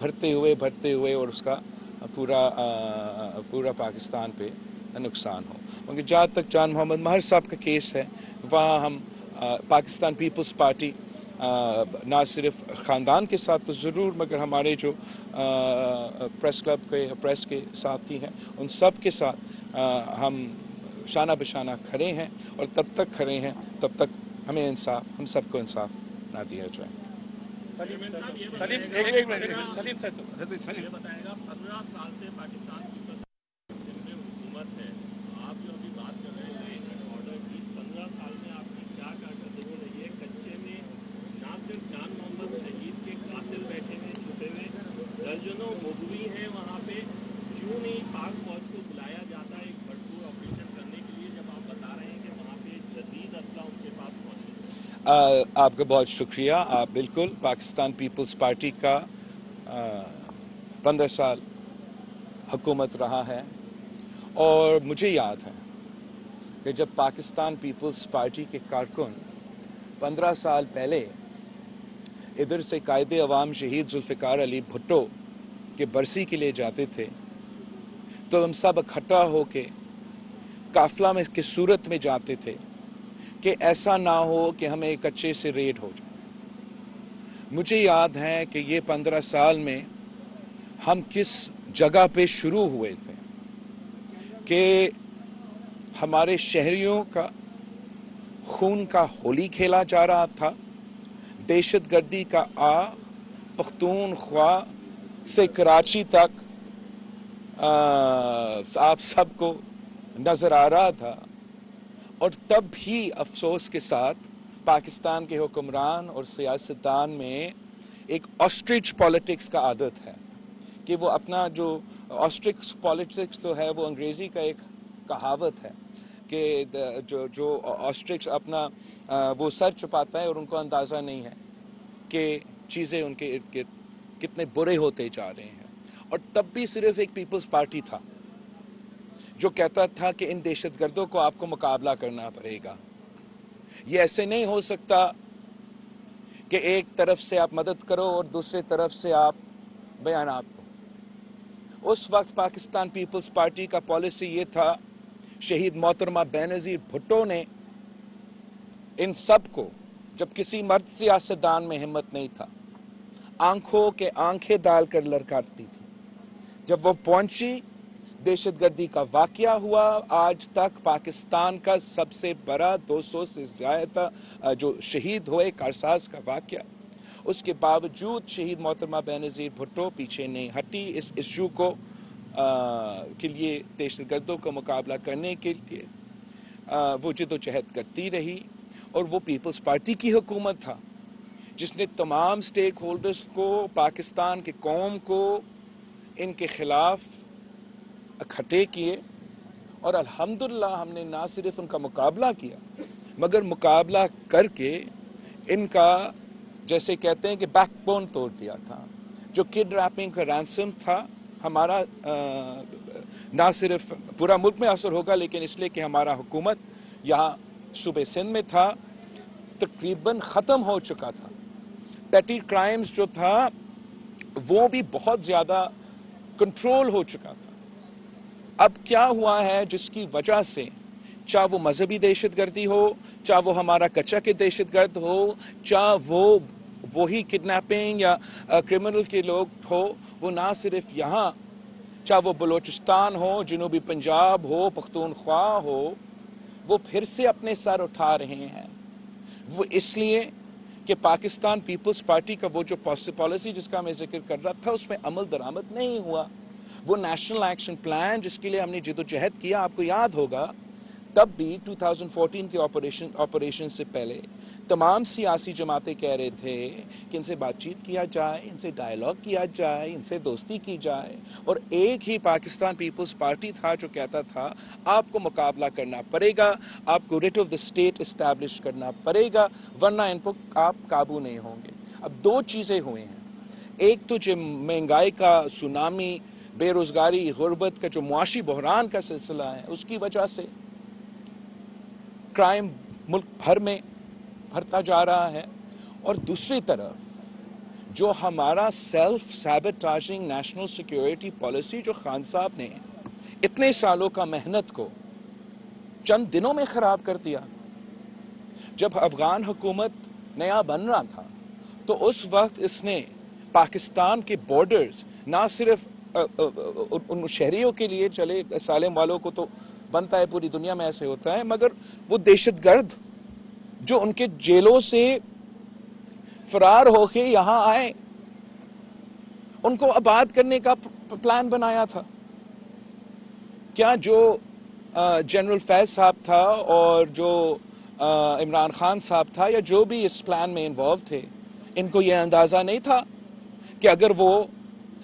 بھرتے ہوئے اور اس کا پورا پاکستان پہ نقصان ہو. مگر جہاں تک جان محمد ماہر صاحب کا کیس ہے وہاں ہم پاکستان پیپلز پارٹی نہ صرف خاندان کے ساتھ تو ضرور مگر ہمارے جو پریس کلب کے پریس کے ساتھی ہیں ان سب کے ساتھ ہم شانہ بشانہ کھڑے ہیں اور تب تک کھڑے ہیں تب تک ہمیں انصاف ہم سب کو انصاف نہ دیا جائے. سلیم ایک منٹ سلیم صاحب یہ بتائے گا 15 سال سے پاکستان میں حکومت ہے, آپ جو ابھی بات کر رہے ہیں آرڈر کی 15 سال میں آپ نے کیا کیا کرتے رہی ہے کچے میں نہ صرف جان محمد شہید کے قاتل بیٹھے ہوئے چھپے ہوئے درجنوں مغوی ہیں وہاں پہ, کیوں نہیں پاک فوج کو بلایا جاتا ہے ایک بھرپور آپریشن کرنے کے لیے جب آپ بتا رہے ہیں کہ وہاں پہ جدید اسلحہ ان کے پاس پہنچے؟ آپ کا بہت شکریہ. آپ بالکل پاکستان پیپلز پارٹی کا 15 سال حکومت رہا ہے اور مجھے یاد ہے کہ جب پاکستان پیپلز پارٹی کے کارکن 15 سال پہلے ادھر سے قائد عوام شہید ذوالفقار علی بھٹو کے برسی کے لیے جاتے تھے تو ہم سب اکٹھا ہو کے قافلہ میں کی صورت میں جاتے تھے کہ ایسا نہ ہو کہ ہمیں کچے سے ریڈ ہو جائے. مجھے یاد ہے کہ یہ 15 سال میں ہم کس جگہ پہ شروع ہوئے تھے کہ ہمارے شہریوں کا خون کا ہولی کھیلا جا رہا تھا, دہشت گردی کا آگ پختونخوا سے کراچی تک آپ سب کو نظر آ رہا تھا. اور تب بھی افسوس کے ساتھ پاکستان کے حکمران اور سیاستدان میں ایک آسٹرچ پالیٹکس کا عادت ہے کہ وہ اپنا جو آسٹرچ پالیٹکس تو ہے وہ انگریزی کا ایک کہاوت ہے کہ جو آسٹرچ اپنا وہ سر چھپاتا ہے اور ان کو اندازہ نہیں ہے کہ چیزیں ان کے ارد گرد کتنے برے ہوتے جا رہے ہیں. اور تب بھی صرف ایک پیپلز پارٹی تھا جو کہتا تھا کہ ان دہشت گردوں کو آپ کو مقابلہ کرنا پڑے گا. یہ ایسے نہیں ہو سکتا کہ ایک طرف سے آپ مدد کرو اور دوسری طرف سے آپ بیانات دو. اس وقت پاکستان پیپلز پارٹی کا پالیسی یہ تھا, شہید محترمہ بینظیر بھٹو نے ان سب کو, جب کسی مرد سیاستدان میں ہمت نہیں تھا, آنکھوں کے آنکھیں ڈال کر لڑکاتی تھی. جب وہ پہنچی دہشت گردی کا واقعہ ہوا, آج تک پاکستان کا سب سے بڑا 200 سے زیادہ جو شہید ہوئے کارساز کا واقعہ, اس کے باوجود شہید محترمہ بینظیر بھٹو پیچھے نہیں ہٹی. اس ایشو کو کے لیے دہشت گردوں کا مقابلہ کرنے کے لیے وہ جد و جہد کرتی رہی. اور وہ پیپلز پارٹی کی حکومت تھا جس نے تمام سٹیک ہولڈرز کو, پاکستان کے قوم کو ان کے خلاف اکٹھے کیے اور الحمدللہ ہم نے نہ صرف ان کا مقابلہ کیا مگر مقابلہ کر کے ان کا جیسے کہتے ہیں کہ بیک بون توڑ دیا تھا. جو کڈنیپنگ کا رینسم تھا ہمارا نہ صرف پورا ملک میں اثر ہوگا لیکن اس لیے کہ ہمارا حکومت یہاں صوبے سندھ میں تھا, تقریباً ختم ہو چکا تھا. پیٹی کرائمز جو تھا وہ بھی بہت زیادہ کنٹرول ہو چکا تھا. اب کیا ہوا ہے جس کی وجہ سے چاہے وہ مذہبی دہشت گردی ہو, چاہے وہ ہمارا کچا کے دہشت گرد ہو, چاہے وہ وہی کڈنیپنگ یا کرمنل کے لوگ ہو, وہ نہ صرف یہاں, چاہے وہ بلوچستان ہو, جنوبی پنجاب ہو, پختونخوا ہو, وہ پھر سے اپنے سر اٹھا رہے ہیں. وہ اس لیے کہ پاکستان پیپلز پارٹی کا وہ جو پالیسی جس کا میں ذکر کر رہا تھا اس میں عمل درآمد نہیں ہوا. وہ نیشنل ایکشن پلان جس کے لیے ہم نے جد و جہد کیا, آپ کو یاد ہوگا تب بھی 2014 کے آپریشن سے پہلے تمام سیاسی جماعتیں کہہ رہے تھے کہ ان سے بات چیت کیا جائے, ان سے ڈائیلاگ کیا جائے, ان سے دوستی کی جائے. اور ایک ہی پاکستان پیپلز پارٹی تھا جو کہتا تھا آپ کو مقابلہ کرنا پڑے گا, آپ کو rate of the state establish کرنا پڑے گا, ورنہ ان پر آپ قابو نہیں ہوں گے. اب دو چیزیں ہوئی ہیں, ایک تو جو مہنگائی کا سونامی, بے روزگاری, غربت کا جو معاشی بحران کا سلسلہ ہے اس کی وجہ سے کرائم ملک بھر میں بڑھتا جا رہا ہے, اور دوسری طرف جو ہمارا سیلف سیبٹاجنگ نیشنل سیکیورٹی پالیسی جو خان صاحب نے اتنے سالوں کا محنت کو چند دنوں میں خراب کر دیا. جب افغان حکومت نیا بن رہا تھا تو اس وقت اس نے پاکستان کے بارڈرز نہ صرف ان شہریوں کے لیے چلے سالم والوں کو تو بنتا ہے, پوری دنیا میں ایسے ہوتا ہے, مگر وہ دہشت گرد جو ان کے جیلوں سے فرار ہو کے یہاں آئے ان کو آباد کرنے کا پلان بنایا تھا. کیا جو جنرل فیض صاحب تھا اور جو عمران خان صاحب تھا یا جو بھی اس پلان میں انوالو تھے, ان کو یہ اندازہ نہیں تھا کہ اگر وہ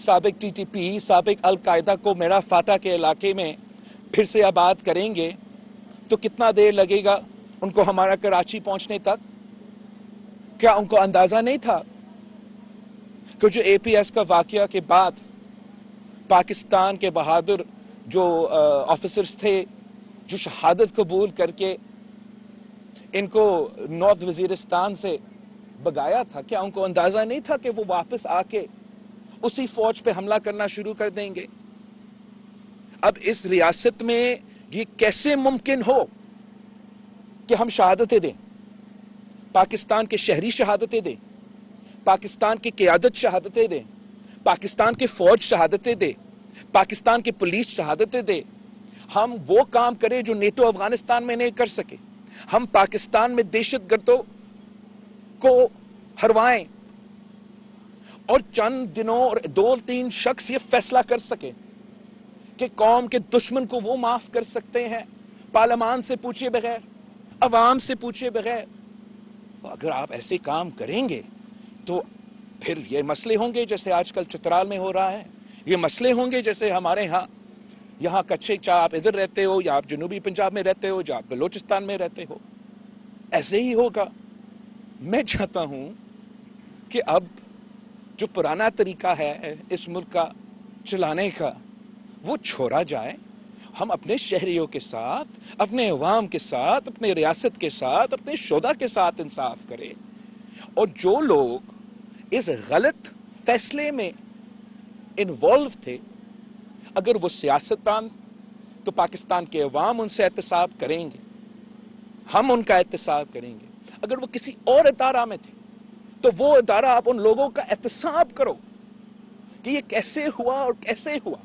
سابق ٹی ٹی پی, سابق القاعدہ کو میرا فاٹا کے علاقے میں پھر سے آباد کریں گے تو کتنا دیر لگے گا ان کو ہمارا کراچی پہنچنے تک؟ کیا ان کو اندازہ نہیں تھا کہ جو اے پی ایس کا واقعہ کے بعد پاکستان کے بہادر جو آفیسرز تھے جو شہادت قبول کر کے ان کو نارتھ وزیرستان سے بگایا تھا, کیا ان کو اندازہ نہیں تھا کہ وہ واپس آ کے اسی فوج پہ حملہ کرنا شروع کر دیں گے؟ اب اس ریاست میں یہ کیسے ممکن ہو کہ ہم شہادتیں دیں, پاکستان کے شہری شہادتیں دیں, پاکستان کی قیادت شہادتیں دیں, پاکستان کے فوج شہادتیں دے, پاکستان کی پولیس شہادتیں دے, ہم وہ کام کریں جو نیٹو افغانستان میں نہیں کر سکے, ہم پاکستان میں دہشت گردوں کو ہروائیں اور چند دنوں اور 2-3 شخص یہ فیصلہ کر سکے کہ قوم کے دشمن کو وہ معاف کر سکتے ہیں پارلیمان سے پوچھے بغیر, عوام سے پوچھے بغیر. اگر آپ ایسے کام کریں گے تو پھر یہ مسئلے ہوں گے جیسے آج کل چترال میں ہو رہا ہے, یہ مسئلے ہوں گے جیسے ہمارے یہاں کچھے, چاہے آپ ادھر رہتے ہو یا آپ جنوبی پنجاب میں رہتے ہو یا آپ بلوچستان میں رہتے ہو, ایسے ہی ہوگا. میں چاہتا ہوں کہ اب جو پرانا طریقہ ہے اس ملک کا چلانے کا وہ چھوڑا جائے, ہم اپنے شہریوں کے ساتھ, اپنے عوام کے ساتھ, اپنے ریاست کے ساتھ, اپنے شہدا کے ساتھ انصاف کریں. اور جو لوگ اس غلط فیصلے میں انوالو تھے, اگر وہ سیاستدان تو پاکستان کے عوام ان سے احتساب کریں گے, ہم ان کا احتساب کریں گے. اگر وہ کسی اور ادارہ میں تھے تو وہ ادارہ آپ ان لوگوں کا احتساب کرو کہ یہ کیسے ہوا اور کیسے ہوا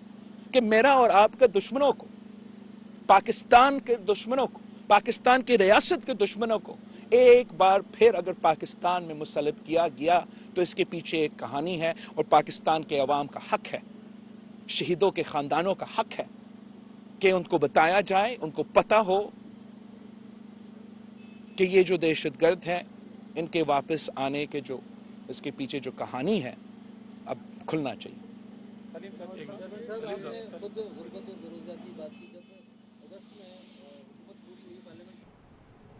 کہ میرا اور آپ کے دشمنوں کو, پاکستان کے دشمنوں کو, پاکستان کی ریاست کے دشمنوں کو ایک بار پھر اگر پاکستان میں مسلط کیا گیا تو اس کے پیچھے ایک کہانی ہے, اور پاکستان کے عوام کا حق ہے, شہیدوں کے خاندانوں کا حق ہے کہ ان کو بتایا جائے, ان کو پتہ ہو کہ یہ جو دہشت گرد ہیں ان کے واپس آنے کے جو اس کے پیچھے جو کہانی ہے اب کھلنا چاہیے. صاحب آپ نے خود غربت اور بےروزگاری کی بات کی, جب اگست میں حکومت پوری ہوئی پارلیمنٹ.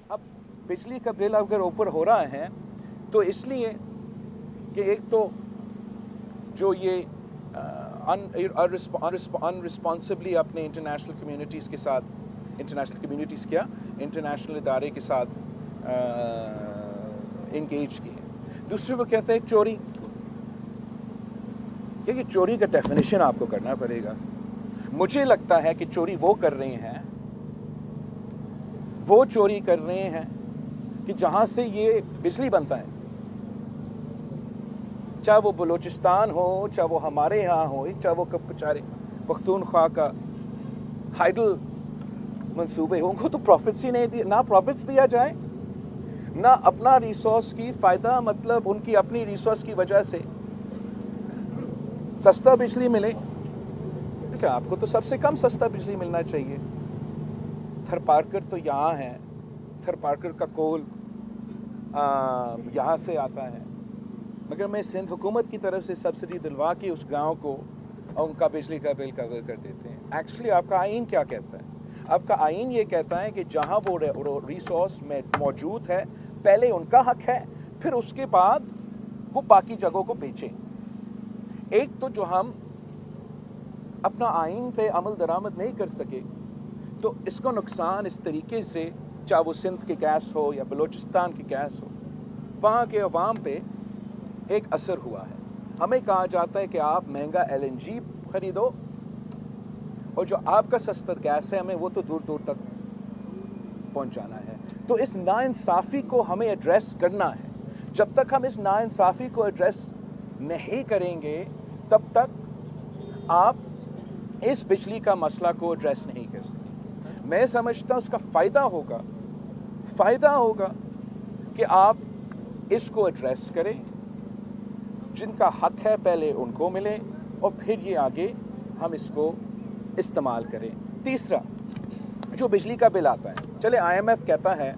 اب بجلی کا بل اگر اوپر ہو رہا ہے تو اس لیے کہ ایک تو جو یہ انرسپانسبلی اپنے انٹرنیشنل کمیونٹیز کے ساتھ, انٹرنیشنل ادارے کے ساتھ انگیج کیے. دوسرے وہ کہتے ہیں چوری, کہ چوری کا ڈیفینیشن آپ کو کرنا پڑے گا. مجھے لگتا ہے کہ چوری وہ کر رہے ہیں, وہ چوری کر رہے ہیں کہ جہاں سے یہ بجلی بنتا ہے, چاہے وہ بلوچستان ہو, چاہے وہ ہمارے یہاں ہو, چاہے وہ کچارے پختونخوا کا ہائیڈل منصوبے ہوں, ان کو تو پروفٹس ہی نہیں دیا, نہ پروفٹس دیا جائے نہ اپنا ریسورس کی فائدہ, مطلب ان کی اپنی ریسورس کی وجہ سے سستا بجلی ملے. آپ کو تو سب سے کم سستا بجلی ملنا چاہیے. تھر پارکر تو یہاں ہے, تھر پارکر کا کول یہاں سے آتا ہے, مگر میں سندھ حکومت کی طرف سے سبسڈی دلوا کے اس گاؤں کو ان کا بجلی کا بل کور کر دیتے ہیں. ایکچولی آپ کا آئین کیا کہتا ہے؟ آپ کا آئین یہ کہتا ہے کہ جہاں وہ ریسورس میں موجود ہے پہلے ان کا حق ہے, پھر اس کے بعد وہ باقی جگہوں کو بیچیں. ایک تو جو ہم اپنا آئین پہ عمل درآمد نہیں کر سکے تو اس کو نقصان اس طریقے سے, چاہے وہ سندھ کی گیس ہو یا بلوچستان کی گیس ہو, وہاں کے عوام پہ ایک اثر ہوا ہے. ہمیں کہا جاتا ہے کہ آپ مہنگا LNG خریدو اور جو آپ کا سستا گیس ہے ہمیں وہ تو دور دور تک پہنچانا ہے. تو اس ناانصافی کو ہمیں ایڈریس کرنا ہے. جب تک ہم اس ناانصافی کو ایڈریس نہیں کریں گے تب تک آپ اس بجلی کا مسئلہ کو ایڈریس نہیں کر سکیں. میں سمجھتا ہوں اس کا فائدہ ہوگا کہ آپ اس کو ایڈریس کریں. جن کا حق ہے پہلے ان کو ملے اور پھر یہ آگے ہم اس کو استعمال کریں. تیسرا جو بجلی کا بل آتا ہے, چلے IMF کہتا ہے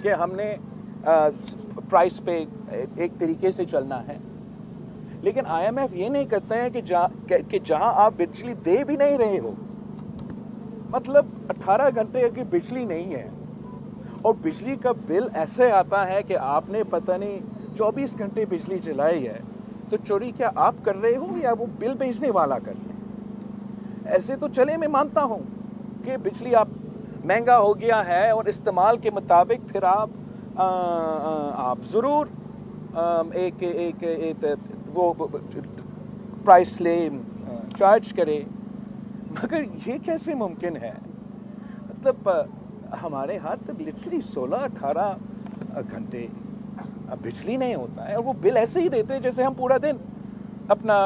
کہ ہم نے پرائس پہ ایک طریقے سے چلنا ہے, لیکن IMF یہ نہیں کرتے ہیں کہ جہاں آپ بجلی دے بھی نہیں رہے ہو, مطلب 18 گھنٹے کی بجلی نہیں ہے اور بجلی کا بل ایسے آتا ہے کہ آپ نے پتہ نہیں 24 گھنٹے بجلی چلائی ہے, تو چوری کیا آپ کر رہے ہو یا وہ بل بھیجنے والا کر رہے ہیں؟ ایسے تو چلے میں مانتا ہوں کہ بجلی آپ مہنگا ہو گیا ہے اور استعمال کے مطابق پھر آپ ضرور ایک وہ پرائس لے چارج کرے, مگر یہ کیسے ممکن ہے؟ مطلب ہمارے ہاتھ لٹرلی 16-18 گھنٹے بجلی نہیں ہوتا ہے اور وہ بل ایسے ہی دیتے ہیں جیسے ہم پورا دن اپنا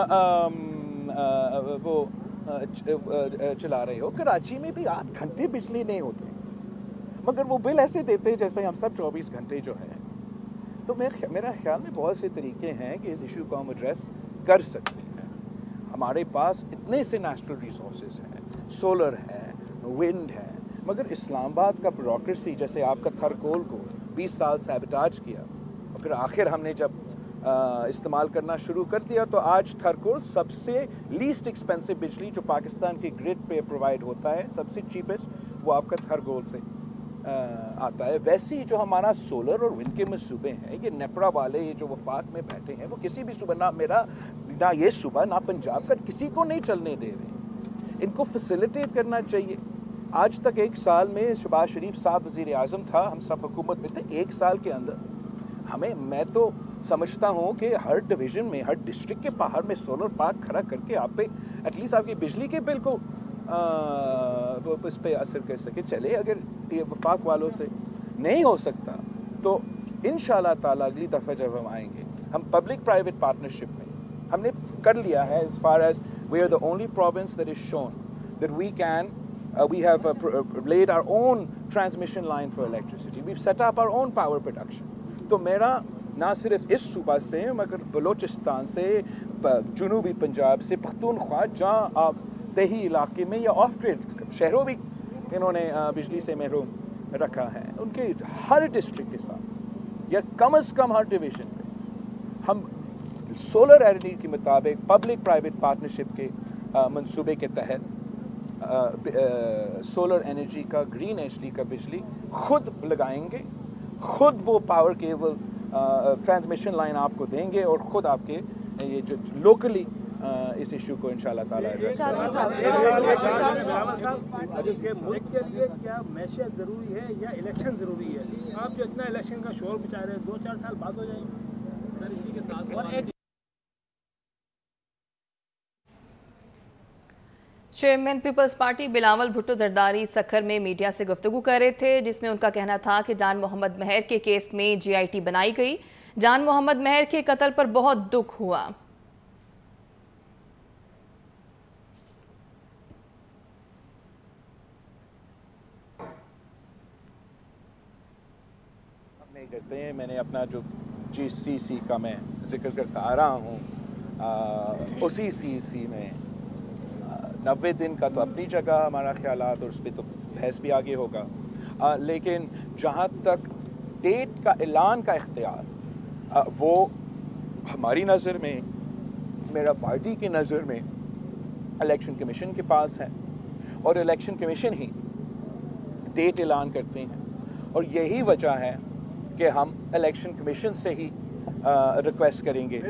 وہ چلا رہے ہو. کراچی میں بھی 8 گھنٹے بجلی نہیں ہوتے مگر وہ بل ایسے دیتے ہیں جیسے ہم سب 24 گھنٹے جو ہے. تو میرا خیال میں بہت سے طریقے ہیں کہ اس ایشو کو ہم ایڈریس کر سکتے ہیں. ہمارے پاس اتنے سے نیچرل ریسورسز ہیں, سولر ہے, ونڈ ہے, مگر اسلام آباد کا بیوروکریسی جیسے آپ کا تھرکول کو 20 سال سیبوٹاج کیا اور پھر آخر ہم نے جب استعمال کرنا شروع کر دیا تو آج تھرکول سب سے لیسٹ ایکسپینسو بجلی جو پاکستان کی گرڈ پہ پرووائڈ ہوتا ہے, سب سے چیپسٹ وہ آپ کا تھرکول سے آتا ہے. ویسے ہی جو ہمارا سولر اور ونڈ کے منصوبے ہیں, یہ نیپرا والے یہ جو وفاق میں بیٹھے ہیں وہ کسی بھی صوبہ, نہ میرا نہ یہ صوبہ نہ پنجاب کا, کسی کو نہیں چلنے دے رہے. ان کو فیسیلیٹیٹ کرنا چاہیے. آج تک 1 سال میں شہباز شریف صاحب وزیر اعظم تھا, ہم سب حکومت میں تھے. 1 سال کے اندر میں تو سمجھتا ہوں کہ ہر ڈویژن میں, ہر ڈسٹرکٹ کے باہر میں سولر پارک کھڑا کر کے آپ پہ ایٹ لیسٹ آپ کی بجلی کے بل کو اس پہ اثر کر سکے. چلے اگر یہ وفاق والوں سے نہیں ہو سکتا تو انشاءاللہ تعالی اگلی دفعہ جب ہم آئیں گے, ہم پبلک پرائیویٹ پارٹنرشپ میں ہم نے کر لیا ہے. as far as we are the only province that is shown that we have laid our own transmission line for electricity. We've set up our own power production. تو میرا نہ صرف اس صوبہ سے مگر بلوچستان سے, جنوبی پنجاب سے, پختونخوا, جہاں آپ دیہی علاقے میں یا آف گریڈ شہروں بھی انہوں نے بجلی سے محروم رکھا ہے, ان کے ہر ڈسٹرکٹ کے ساتھ یا کم از کم ہر ڈویژن پہ ہم سولر اینرجی کے مطابق پبلک پرائیویٹ پارٹنرشپ کے منصوبے کے تحت سولر انرجی کا, گرین انرجی کا بجلی خود لگائیں گے, خود وہ پاور کیبل ٹرانسمیشن لائن آپ کو دیں گے اور خود آپ کے یہ جو لوکلی اس ایشو کو انشاءاللہ تعالی ایڈریس ملک کے لیے کیا معیشت ضروری ہے یا الیکشن ضروری ہے؟ آپ جو اتنا الیکشن کا شور مچا رہے ہیں 2-4 سال بعد ہو جائیں گے سر. اسی کے ساتھ چیئرمین پیپلز پارٹی بلاول بھٹو زرداری سکھر میں میڈیا سے گفتگو کر رہے تھے, جس میں ان کا کہنا تھا کہ جان محمد مہر کے کیس میں GIT بنائی گئی. جان محمد مہر کے قتل پر بہت دکھ ہوا. نہیں کرتے ہیں. میں نے اپنا جو GCC کا میں ذکر کرتا آ رہا ہوں, اسی CC میں 90 دن کا تو اپنی جگہ ہمارا خیالات اور اس پہ تو بحث بھی آگے ہوگا, لیکن جہاں تک ڈیٹ کا اعلان کا اختیار وہ ہماری نظر میں, میرا پارٹی کی نظر میں الیکشن کمیشن کے پاس ہے اور الیکشن کمیشن ہی ڈیٹ اعلان کرتے ہیں. اور یہی وجہ ہے کہ ہم الیکشن کمیشن سے ہی ریکویسٹ کریں گے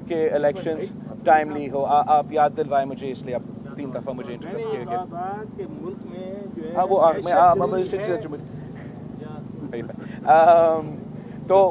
کہ الیکشنز ٹائملی ہو. آپ یاد دلوائے مجھے, اس لیے آپ 3 دفعہ مجھے انٹرپٹ کیا کہ ملک میں جو ہے تو